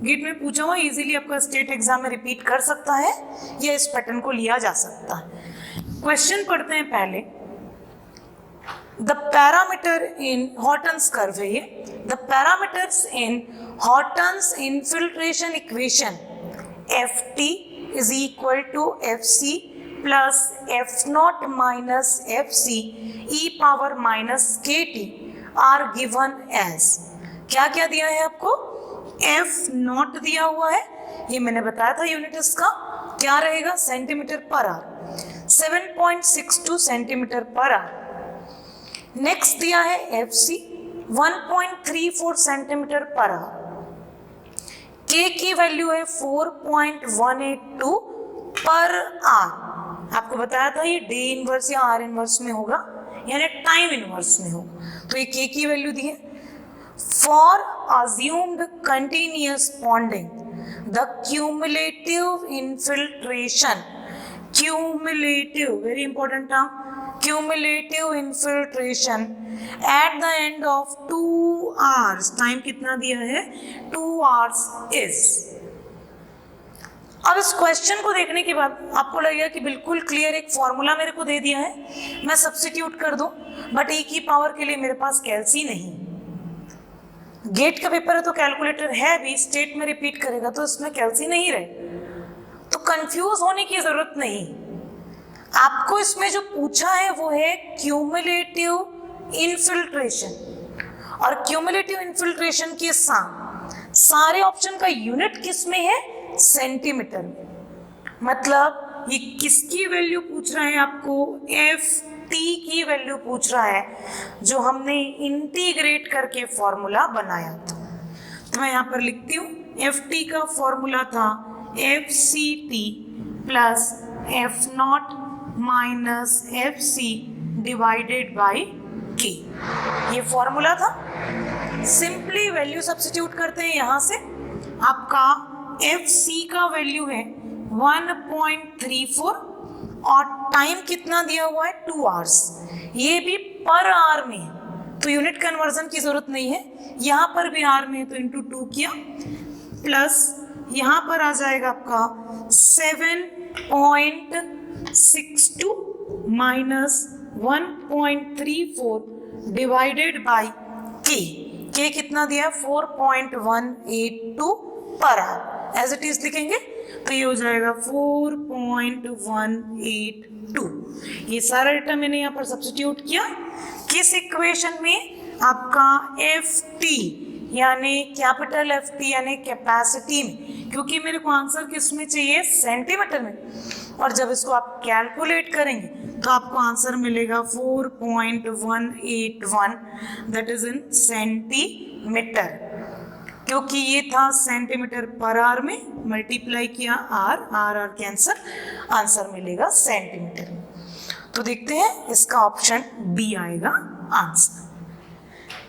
S1: गेट में पूछा हुआ, इजीली आपका स्टेट एग्जाम में रिपीट कर सकता है या इस पैटर्न को लिया जा सकता है। क्वेश्चन पढ़ते हैं पहले। The parameter in Hortons curve है ये। The parameters in Hortons infiltration equation Ft is equal to Fc plus F0 minus Fc e power minus Kt are given as, क्या क्या दिया है आपको? F0 दिया हुआ है, ये मैंने बताया था यूनिट इसका क्या रहेगा? Centimetre per our, 7.62 centimetre per our. Next दिया है Fc 1.34 centimetre per our. K की वैल्यू है 4.182 पर आवर। आपको बताया था ये डे इनवर्स या आर इनवर्स में होगा, यानी टाइम इनवर्स में होगा। तो ये K की वैल्यू दी है। For assumed continuous bonding the cumulative infiltration, cumulative very important term, cumulative infiltration at the end of 2 hours, time कितना दिया है? 2 hours इज। अब इस क्वेश्चन को देखने के बाद आपको लगेगा कि बिल्कुल क्लियर एक फॉर्मूला मेरे को दे दिया है, मैं सब्स्टिट्यूट कर दूं, बट e की पावर के लिए मेरे पास कैल्सी नहीं। गेट का पेपर है तो कैलकुलेटर है भी, स्टेट में रिपीट करेगा तो इसमें कैल्सी नहीं रहे, तो कंफ्यूज होने की जरूरत नहीं। आपको इसमें जो पूछा है वो है क्यूमुलेटिव इनफिल्ट्रेशन, और क्यूमुलेटिव इनफिल्ट्रेशन के सारे ऑप्शन का यूनिट किस में है? सेंटीमीटर में। मतलब ये किसकी वैल्यू पूछ रहा है आपको? Ft की वैल्यू पूछ रहा है, जो हमने इंटीग्रेट करके फॉर्मूला बनाया था। तो मैं यहाँ पर लिखती हूँ, Ft का फॉर्मूला था Fct plus F0 minus Fc divided by K, ये फॉर्मूला था। सिंपली वैल्यू सब्स्टिट्यूट करते हैं यहाँ से। आपका Fc का वैल्यू है 1.34 और टाइम कितना दिया हुआ है? 2 hours, ये भी पर आवर में है तो यूनिट कन्वर्जन की जरूरत नहीं है। यहाँ पर भी आर में है तो इंटू 2 किया, प्लस यहाँ पर आ जाएगा आपका 7.62 माइनस 1.34 डिवाइडेड बाई के कितना दिया 4.182 per hour, as it is लिखेंगे तो ये हो जाएगा 4.182। ये सारा डेटा मैंने यहाँ पर सब्स्टिट्यूट किया किस इक्वेशन में, आपका FT यानी कैपिटल FT यानी कैपेसिटी में, क्योंकि मेरे को आंसर किस में चाहिए, सेंटीमीटर में, और जब इसको आप कैलकुलेट करेंगे तो आपको आंसर मिलेगा 4.181 दैट इज इन सेंटीमीटर, क्योंकि ये था सेंटीमीटर पर आवर में, मल्टीप्लाई किया आर कैंसर, आंसर मिलेगा सेंटीमीटर में। तो देखते हैं इसका ऑप्शन बी आएगा आंसर।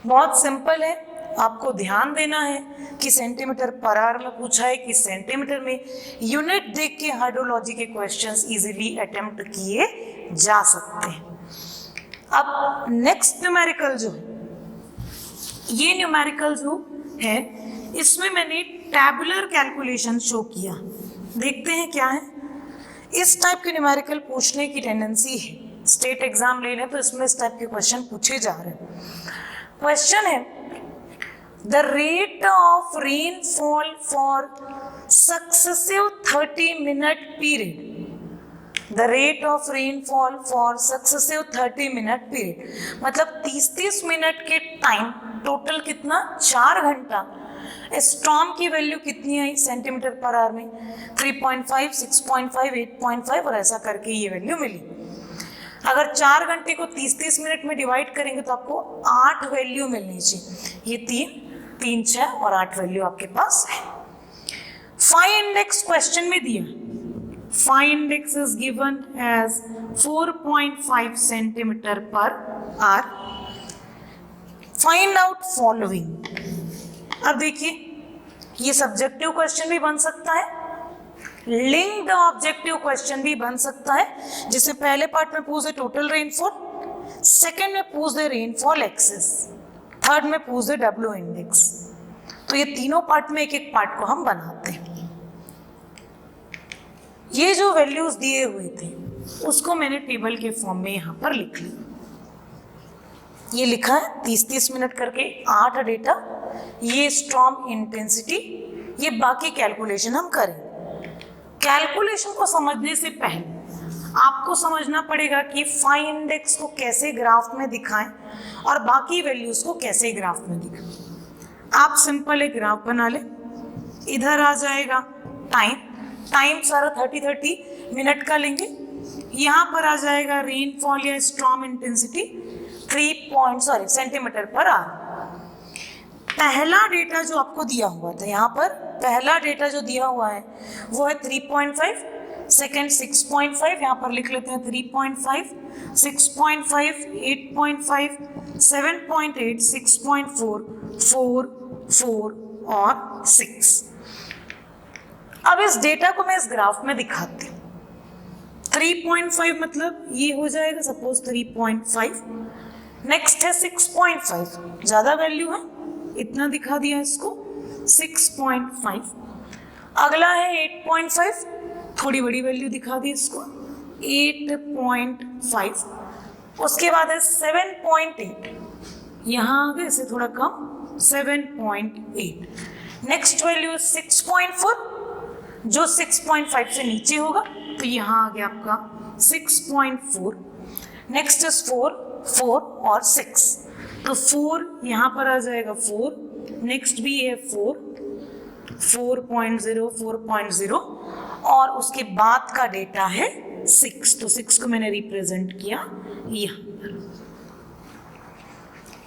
S1: बहुत सिंपल है, आपको ध्यान देना है कि सेंटीमीटर पर आवर में पूछा है कि सेंटीमीटर में, यूनिट देख के हाइड्रोलॉजी के क्वेश्चंस इजीली अटेम्प्ट किए जा सकते हैं। अब नेक्स्ट न्यूमेरिकल जो है, ये न्यूमेरिकल जो है इसमें मैंने टैबुलर कैलकुलेशन शो किया, देखते हैं क्या है। इस टाइप के न्यूमेरिकल पूछने की टेंडेंसी है, स्टेट एग्जाम ले लें तो इसमें इस टाइप के क्वेश्चन पूछे जा रहे हैं। क्वेश्चन है the rate of rainfall for successive 30 minute period, the rate of rainfall for successive 30 minute period, मतलब 30-30 मिनट के टाइम टोटल कितना 4 घंटा। स्टॉर्म की वैल्यू कितनी आई सेंटीमीटर पर आवर में 3.5, 6.5, 8.5 और ऐसा करके ये वैल्यू मिली। अगर 4 घंटे को 30-30 मिनट में डिवाइड करेंगे तो आपको 8 वैल्यू मिलनी चाहिए। ये 3, 6 और 8 वैल्यू आपके पास है। फाइंड इंडेक्स क्वेश्चन में दिया, find index is given as 4.5 centimetre per hour. Find out following. अब देखिए ये सब्जेक्टिव क्वेश्चन भी बन सकता है, लिंक्ड ऑब्जेक्टिव क्वेश्चन भी बन सकता है, जिसे पहले पार्ट में पूछ दे टोटल रेनफॉल, सेकंड में पूछ दे रेनफॉल एक्सेस, थर्ड में पूछ दे W इंडेक्स। तो ये तीनों पार्ट में एक एक पार्ट को हम बनाते हैं। ये जो वैल्यूज दिए हुए थे उसको मैंने टेबल के फॉर्म में यहाँ पर लिख लिया। ये लिखा है 30-30 मिनट करके 8 डेटा, ये स्टॉर्म इंटेंसिटी, ये बाकी कैलकुलेशन हम करें। कैलकुलेशन को समझने से पहले आपको समझना पड़ेगा कि फाइंड इंडेक्स को कैसे ग्राफ में दिखाएं और बाकी वैल्यूज को कैसे ग्राफ में दिखाएं। आप सिंपल एक ग्राफ बना लें, इधर आ जाएगा टाइम सारा 30-30 मिनट का लेंगे, यहाँ पर आ जाएगा रेनफॉल या storm intensity centimetre per our. पहला डेटा जो आपको दिया हुआ था, यहाँ पर पहला डेटा जो दिया हुआ है वो है 3.5, सेकेंड 6.5, यहाँ पर लिख लेते हैं 3.5, 6.5, 8.5, 7.8, 6.4, 4, 4 और 6। अब इस डेटा को मैं इस ग्राफ में दिखाती हूँ। 3.5 मतलब ये हो जाएगा सपोज 3.5, नेक्स्ट है 6.5, ज़्यादा वैल्यू है इतना दिखा दिया इसको 6.5। अगला है 8.5, थोड़ी बड़ी वैल्यू दिखा दी इसको 8.5। उसके बाद है 7.8, यहाँ आ गए इसे थोड़ा कम 7.8। नेक्स्ट वैल्यू है 6.4, जो 6.5 से नीचे होगा तो यहाँ आ गया आपका 6.4। नेक्स्ट इज 4 और 6, तो 4 यहाँ पर आ जाएगा 4, नेक्स्ट भी है 4, 4.0, 4.0 और उसके बाद का डेटा है 6, तो 6 को मैंने रिप्रेजेंट किया यहाँ पर।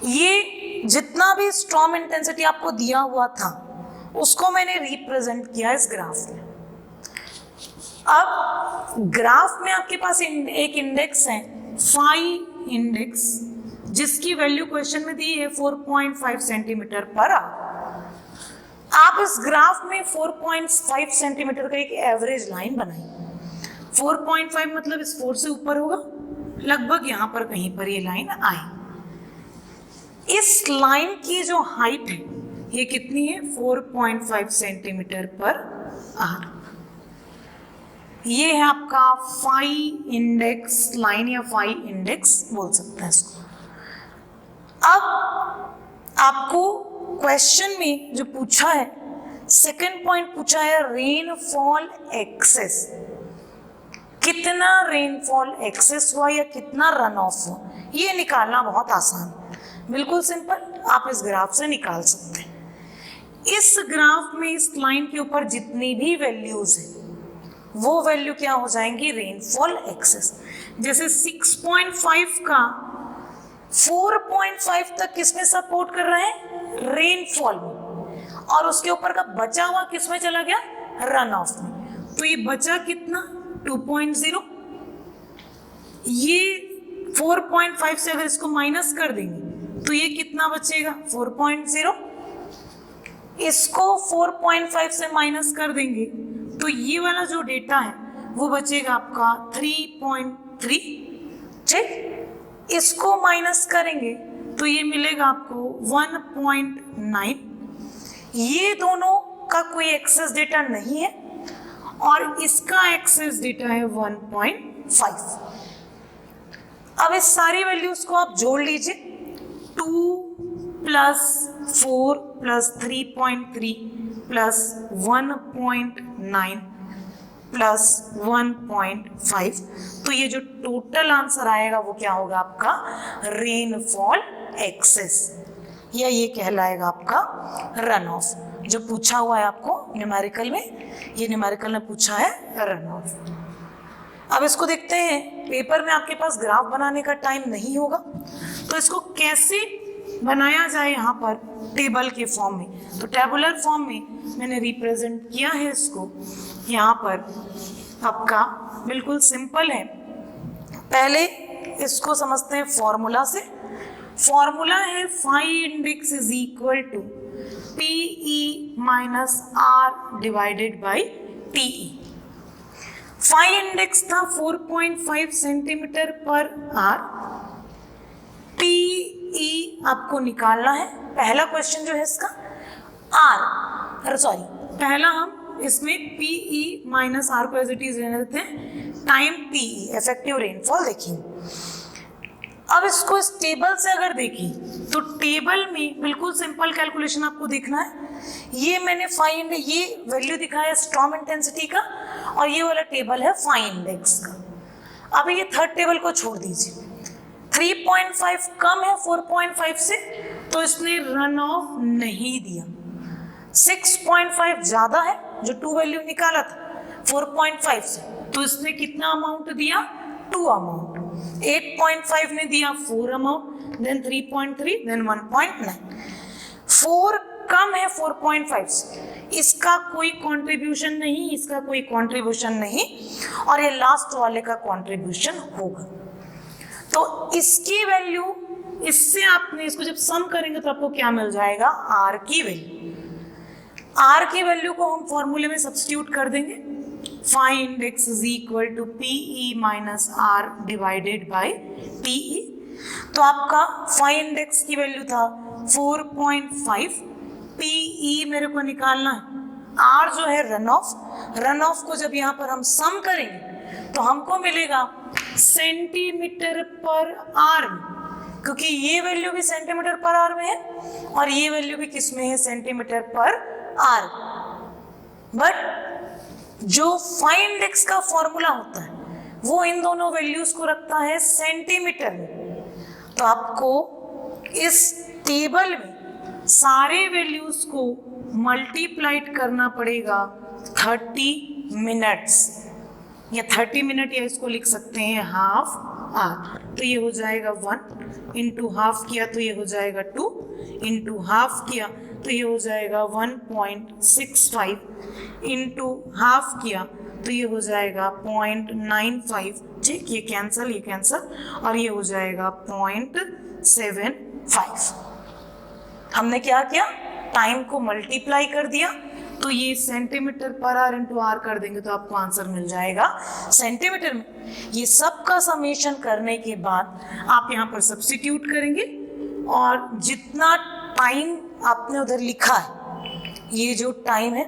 S1: ये जितना भी स्टॉर्म इंटेंसिटी आपको दिया हुआ था उसको मैंने रिप्रेजेंट किया इस ग्राफ में। अब ग्राफ में आपके पास एक इंडेक्स है फाई इंडेक्स, जिसकी वैल्यू क्वेश्चन में दी है 4.5 सेंटीमीटर पर आवर। आप इस ग्राफ में 4.5 सेंटीमीटर का एक एवरेज लाइन बनाइए। 4.5 मतलब इस 4 से ऊपर होगा, लगभग यहाँ पर कहीं पर ये लाइन आई। इस लाइन की जो हाइट है ये कितनी है 4.5 सेंटीमीटर पर आर। ये है आपका फाई इंडेक्स लाइन या फाई इंडेक्स बोल सकते हैं इसको। अब आपको क्वेश्चन में जो पूछा है, सेकंड पॉइंट पूछा है रेनफॉल एक्सेस, कितना रेनफॉल एक्सेस हुआ या कितना रन ऑफ हुआ, ये निकालना बहुत आसान, बिल्कुल सिंपल, आप इस ग्राफ से निकाल सकते हैं। इस ग्राफ में इस लाइन के ऊपर जितनी भी वैल्यूज है वो वैल्यू क्या हो जाएंगी, रेनफॉल एक्सेस। जैसे 6.5 का 4.5 तक किसमें सपोर्ट कर रहा है, रेनफॉल में, और उसके ऊपर का बचा हुआ किसमें चला गया, रन ऑफ में। तो ये बचा कितना, 2.0। ये 4.5 से अगर इसको माइनस कर देंगे तो ये कितना बचेगा, 4.0। इसको 4.5 से माइनस कर देंगे तो ये वाला जो डेटा है वो बचेगा आपका 3.3। ठीक, इसको माइनस करेंगे तो ये मिलेगा आपको 1.9। ये दोनों का कोई एक्सेस डेटा नहीं है और इसका एक्सेस डेटा है 1.5। अब इस सारी वैल्यूज को आप जोड़ लीजिए, 2 + 4 + 3.3 + 1.9 + 1.5, तो ये जो टोटल आंसर आएगा वो क्या होगा आपका, रेनफॉल एक्सेस, या ये कहलाएगा आपका रन ऑफ, जो पूछा हुआ है आपको न्यूमेरिकल में। ये न्यूमेरिकल में पूछा है रन ऑफ। अब इसको देखते हैं, पेपर में आपके पास ग्राफ बनाने का टाइम नहीं होगा तो इसको कैसे बनाया जाए यहाँ पर टेबल के फॉर्म में। तो टेबुलर फॉर्म में मैंने रिप्रेजेंट किया है इसको यहाँ पर, आपका बिल्कुल सिंपल है। पहले इसको समझते हैं फॉर्मूला से। फॉर्मूला है phi index is equal to PE minus R divided by TE। Phi index था 4.5 सेंटीमीटर पर आर। PE आपको निकालना है। पहला क्वेश्चन जो है इसका पहला हम इसमें PE माइनस R को एज इट इज रहने देते हैं, टाइम TE इफेक्टिव रेनफॉल देखेंगे। अब इसको इस टेबल से अगर देखें तो टेबल में बिल्कुल सिंपल कैलकुलेशन आपको देखना है। ये मैंने फाई इंडेक्स, ये वैल्यू दिखाया स्टॉर्म इंटेंसिटी का, और ये वाला टेबल है फाई इंडेक्स का। अब ये थर्ड टेबल को छोड़ दीजिए, 3.5 कम है 4.5 से तो इसने रन ऑफ नहीं दिया। 6.5 ज्यादा है, जो 2 वैल्यू निकाला था 4.5 से, तो इसने कितना अमाउंट दिया, 2 अमाउंट। 8.5 ने दिया 4 अमाउंट, देन 3.3, देन 1.9। 4 कम है 4.5 से, इसका कोई कंट्रीब्यूशन नहीं, इसका कोई कंट्रीब्यूशन नहीं, और ये लास्ट वाले का कंट्रीब्यूशन होगा। तो इसकी वैल्यू, इससे आपने इसको जब सम करेंगे तो आपको क्या मिल जाएगा, R की वैल्यू। R की वैल्यू को हम फॉर्मूले में सब्स्टिट्यूट कर देंगे, phi index is equal to PE minus R divided by TE। तो आपका फाई इंडेक्स की वैल्यू था 4.5, PE मेरे को निकालना है, R जो है रन ऑफ को जब यहाँ पर हम सम करेंगे तो हमको मिलेगा सेंटीमीटर पर आर में, क्योंकि ये वैल्यू भी सेंटीमीटर पर आर में है और ये वैल्यू भी किस में है, सेंटीमीटर पर आर। बट जो फाई इंडेक्स का फॉर्मूला होता है वो इन दोनों वैल्यूज को रखता है सेंटीमीटर में। तो आपको इस टेबल में सारे वैल्यूज को मल्टीप्लाइड करना पड़ेगा 30 मिनट्स, या 30 मिनट, या इसको लिख सकते हैं हाफ आर। तो ये हो जाएगा 1 इंटू हाफ किया तो ये हो जाएगा 2 इंटू हाफ किया तो ये हो जाएगा 1.65 इंटू हाफ किया तो ये हो जाएगा 0.95। ठीक, ये कैंसल और ये हो जाएगा 0.75। हमने क्या किया, टाइम को मल्टीप्लाई कर दिया, तो ये centimetre per are into are कर देंगे तो आपको आंसर मिल जाएगा सेंटीमीटर में। ये सब का समेशन करने के बाद आप यहाँ पर सब्स्टिट्यूट करेंगे और जितना टाइम आपने उधर लिखा है, ये जो टाइम है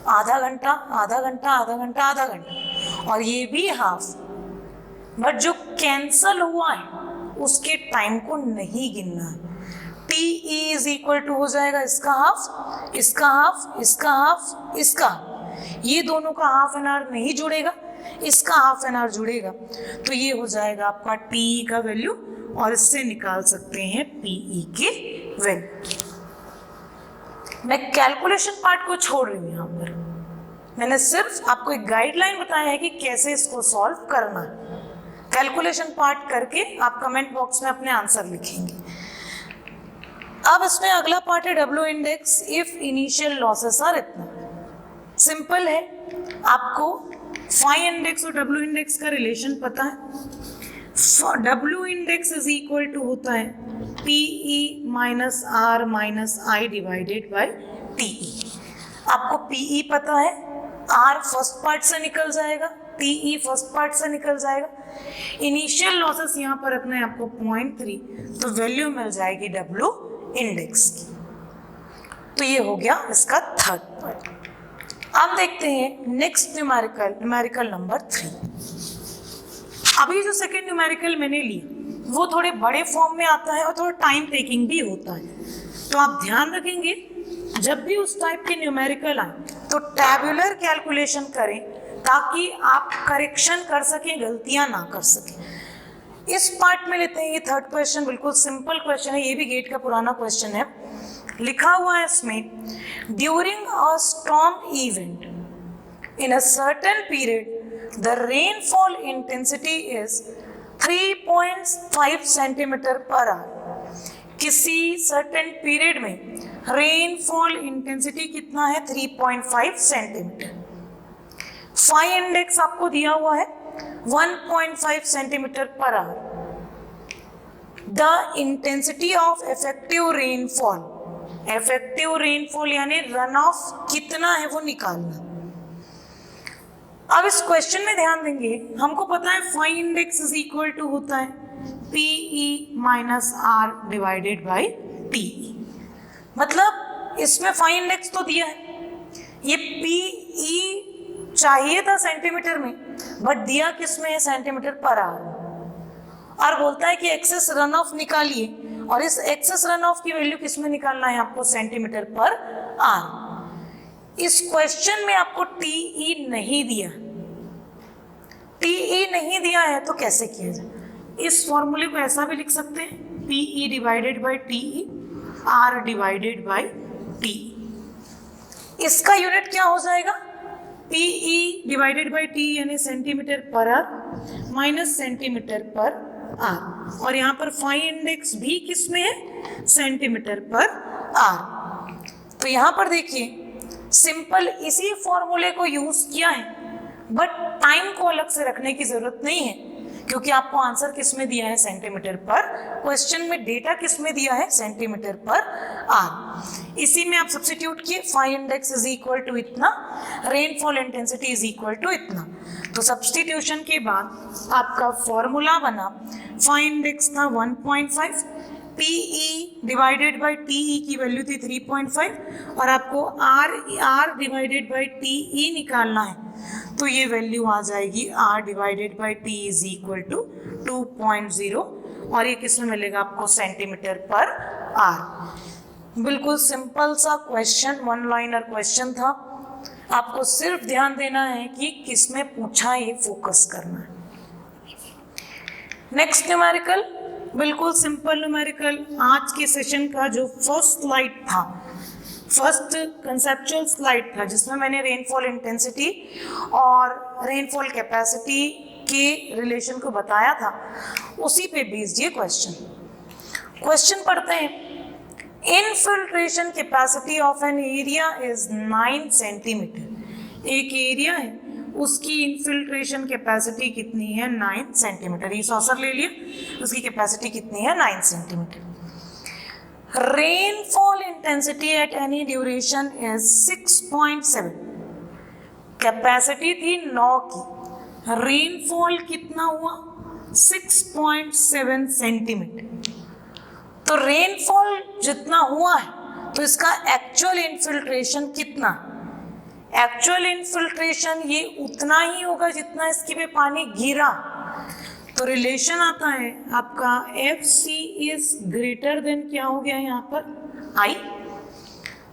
S1: आधा घंटा आधा घंटा आधा घंटा आधा घंटा, और ये भी हाफ। बट जो कैंसल हुआ है उसके टाइम को नहीं गिनना है। T E is equal to हो जाएगा इसका हाफ, इसका हाफ, इसका हाफ, इसका हाफ। ये दोनों का हाफ एन आवर नहीं जुड़ेगा, इसका हाफ एन आवर जुड़ेगा, तो ये हो जाएगा आपका टी ई का वैल्यू, और इससे निकाल सकते हैं पी ई के वैल्यू। मैं कैलकुलेशन पार्ट को छोड़ रही हूँ यहाँ पर, मैंने सिर्फ आपको एक गाइडलाइन बताया है कि कैसे इसको सॉल्व करना है। कैलकुलेशन पार्ट करके आप कमेंट बॉक्स में अपने आंसर लिखेंगे। अब इसमें अगला पार्ट है W index if initial losses are इतना। सिंपल है, आपको फाई इंडेक्स और डब्ल्यू इंडेक्स का रिलेशन पता है। W index is equal to होता है P E minus R minus I divided by T E. आपको पी ई पता है, आर फर्स्ट पार्ट से निकल जाएगा, टी ई फर्स्ट पार्ट से निकल जाएगा। इनिशियल लॉसेस यहाँ पर रखना है आपको 0.3, तो वैल्यू मिल जाएगी डब्ल्यू इंडेक्स की। तो ये हो गया इसका थर्ड पार्ट। अब देखते हैं नेक्स्ट न्यूमेरिकल नंबर 3। अभी जो सेकेंड न्यूमेरिकल मैंने ली वो थोड़े बड़े फॉर्म में आता है और थोड़ा टाइम टेकिंग भी होता है, तो आप ध्यान रखेंगे जब भी उस टाइप के न्यूमेरिकल आए तो टैबुलर कैलकुलेशन करें ताकि आप करेक्शन कर सकें, गलतियां ना कर सकें। इस पार्ट में लेते हैं ये थर्ड क्वेश्चन, बिल्कुल सिंपल क्वेश्चन है, ये भी गेट का पुराना क्वेश्चन है। लिखा हुआ है इसमें, during a storm event in a certain period the rainfall intensity is 3.5 centimetre per our. किसी सर्टेन पीरियड में रेनफॉल इंटेंसिटी कितना है? 3.5 सेंटीमीटर। फाई इंडेक्स आपको दिया हुआ है 1.5 centimetre per our. The intensity of effective rainfall यानी रन ऑफ कितना है वो निकालना। अब इस क्वेश्चन में ध्यान देंगे, हमको पता है phi index is equal to होता है P E minus R divided by T E. मतलब इसमें फाई इंडेक्स तो दिया है, ये पी ई चाहिए था सेंटीमीटर में, बट दिया किस में है? Centimetre per our. और बोलता है कि एक्सेस रन ऑफ निकालिए, और इस एक्सेस रन ऑफ की वैल्यू किस में निकालना है आपको? Centimetre per our. इस क्वेश्चन में आपको टी ई नहीं दिया, टी ई नहीं दिया है तो कैसे किया जाए? इस फॉर्मूले को ऐसा भी लिख सकते हैं, P E divided by T E, R divided by T. इसका यूनिट क्या हो जाएगा? P E divided by T यानी centimetre per R minus centimetre per R, और यहाँ पर फाई इंडेक्स भी किस में है? Centimetre per are. तो यहाँ पर देखिए सिंपल इसी फॉर्मूले को यूज किया है, बट टाइम को अलग से रखने की जरूरत नहीं है, क्योंकि आपको आंसर किस में दिया है? सेंटीमीटर पर। क्वेश्चन में डेटा किस में दिया है? Centimetre per are. इसी में आप सब्स्टिट्यूट किए, phi index is equal to इतना, rainfall intensity is equal to इतना। तो सब्स्टिट्यूशन के बाद आपका फॉर्मूला बना, फाई इंडेक्स था 1.5, P E divided by T E की वैल्यू थी 3.5, और आपको R divided by T E निकालना है, तो ये वैल्यू आ जाएगी R divided by T is equal to 2.0, और ये किस में मिलेगा आपको? Centimetre per are. बिल्कुल सिंपल सा क्वेश्चन, वन लाइनर क्वेश्चन था। आपको सिर्फ ध्यान देना है कि किस में पूछा, ये फोकस करना है। नेक्स्ट न्यूमेरिकल, बिल्कुल सिंपल न्यूमेरिकल। आज के सेशन का जो फर्स्ट स्लाइड था, फर्स्ट कंसेप्चुअल स्लाइड था, जिसमें मैंने रेनफॉल इंटेंसिटी और रेनफॉल कैपेसिटी के रिलेशन को बताया था, उसी पे बेस्ड ये क्वेश्चन पढ़ते हैं। Infiltration capacity of an area is 9 centimetre. एक एरिया है, उसकी इनफिल्ट्रेशन कैपेसिटी कितनी है? 9 सेंटीमीटर। ये सॉसर ले लिया, उसकी कैपेसिटी कितनी है? 9 centimetre. Rainfall intensity at any duration is 6.7। Capacity थी 9 की, रेनफॉल कितना हुआ? 6.7 सेंटीमीटर। तो रेनफॉल जितना हुआ है तो इसका एक्चुअल इनफिल्ट्रेशन कितना? एक्चुअल इनफिल्ट्रेशन ये उतना ही होगा जितना इसके पे पानी गिरा। तो रिलेशन आता है आपका FC इज ग्रेटर देन क्या हो गया यहाँ पर I।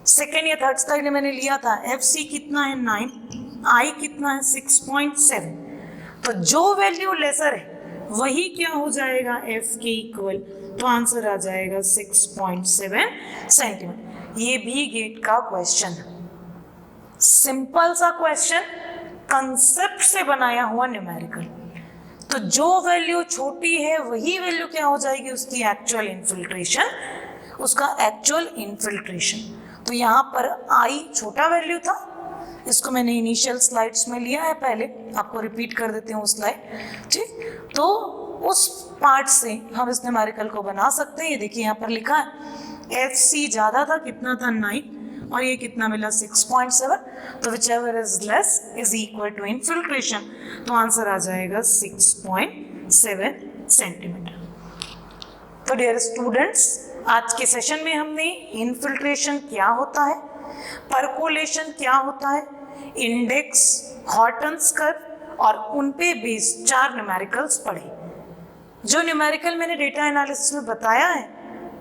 S1: सेकेंड या थर्ड स्लाइड में मैंने लिया था FC कितना है 9, I कितना है 6.7। तो जो वैल्यू लेसर है वही क्या हो जाएगा F के इक्वल, तो आंसर आ जाएगा 6.7 सेंटीमीटर। ये भी गेट का क्वेश्चन है, सिंपल सा क्वेश्चन, कंसेप्ट से बनाया हुआ न्यूमेरिकल। तो जो वैल्यू छोटी है वही वैल्यू क्या हो जाएगी उसकी एक्चुअल इनफिल्ट्रेशन, उसका एक्चुअल इनफिल्ट्रेशन। तो यहाँ पर I छोटा वैल्यू था, इसको मैंने इनिशियल स्लाइड्स में लिया है, पहले आपको रिपीट कर देती हूँ स्लाइड, ठीक। तो उस पार्ट से हम इस न्यूमेरिकल को बना सकते हैं। ये देखिए यहाँ पर लिखा है FC ज़्यादा था, कितना था 9, और ये कितना मिला 6.7। तो whichever is less is equal to infiltration, तो आंसर आ जाएगा 6.7 सेंटीमीटर। तो डियर स्टूडेंट्स, आज के सेशन में हमने इनफिल्ट्रेशन क्या होता है, परकोलेशन क्या होता है, इंडेक्स, हॉर्टन्स कर्व और उन पे बेस्ड 4 न्यूमेरिकल्स पढ़े। जो न्यूमेरिकल मैंने डेटा एनालिसिस में बताया है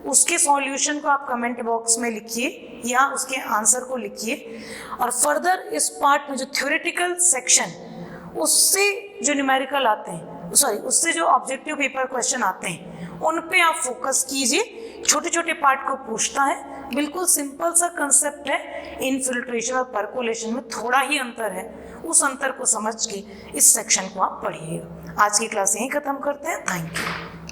S1: उसके सॉल्यूशन को आप कमेंट बॉक्स में लिखिए या उसके आंसर को लिखिए, और फर्दर इस पार्ट में जो थ्योरेटिकल सेक्शन उससे जो न्यूमेरिकल आते हैं, उससे जो ऑब्जेक्टिव पेपर क्वेश्चन आते हैं उन पे आप फोकस कीजिए। छोटे छोटे पार्ट को पूछता है, बिल्कुल सिंपल सा कंसेप्ट है। इनफिल्ट्रेशन और परकोलेशन में थोड़ा ही अंतर है, उस अंतर को समझ के इस सेक्शन को आप पढ़िएगा। आज की क्लास यहीं खत्म करते हैं। Thank you.